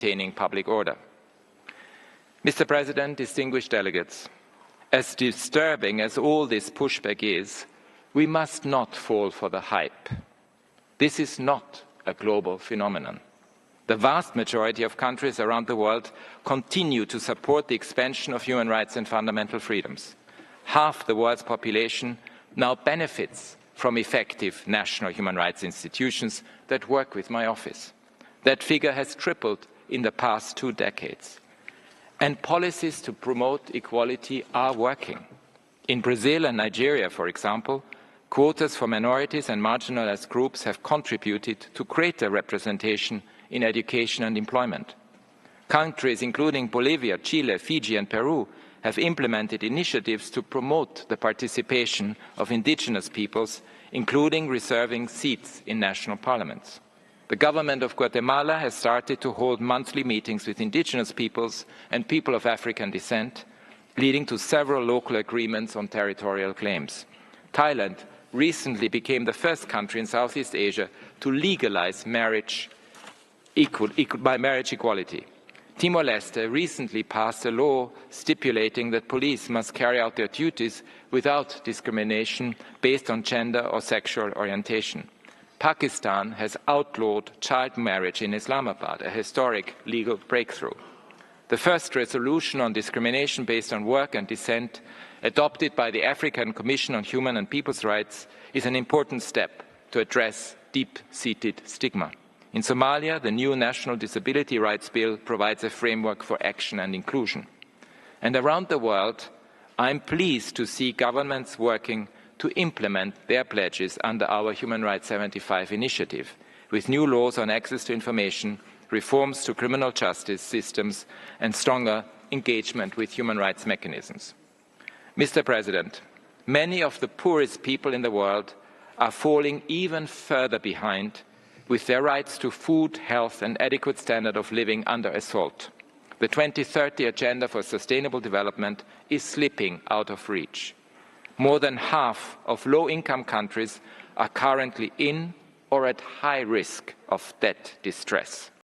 maintaining public order. Mr. President, distinguished delegates, as disturbing as all this pushback is, we must not fall for the hype. This is not a global phenomenon. The vast majority of countries around the world continue to support the expansion of human rights and fundamental freedoms. Half the world's population now benefits from effective national human rights institutions that work with my office. That figure has tripled in the past 2 decades. And policies to promote equality are working. In Brazil and Nigeria, for example, quotas for minorities and marginalized groups have contributed to greater representation in education and employment. Countries including Bolivia, Chile, Fiji and Peru have implemented initiatives to promote the participation of indigenous peoples, including reserving seats in national parliaments. The government of Guatemala has started to hold monthly meetings with indigenous peoples and people of African descent, leading to several local agreements on territorial claims. Thailand recently became the first country in Southeast Asia to legalize marriage equality. Timor-Leste recently passed a law stipulating that police must carry out their duties without discrimination based on gender or sexual orientation. Pakistan has outlawed child marriage in Islamabad, a historic legal breakthrough. The first resolution on discrimination based on work and descent, adopted by the African Commission on Human and People's Rights, is an important step to address deep-seated stigma. In Somalia, the new National Disability Rights Bill provides a framework for action and inclusion. And around the world, I'm pleased to see governments working to implement their pledges under our Human Rights 75 initiative, with new laws on access to information, reforms to criminal justice systems, and stronger engagement with human rights mechanisms. Mr. President, many of the poorest people in the world are falling even further behind, with their rights to food, health, and adequate standard of living under assault. The 2030 Agenda for Sustainable Development is slipping out of reach. More than half of low-income countries are currently in or at high risk of debt distress.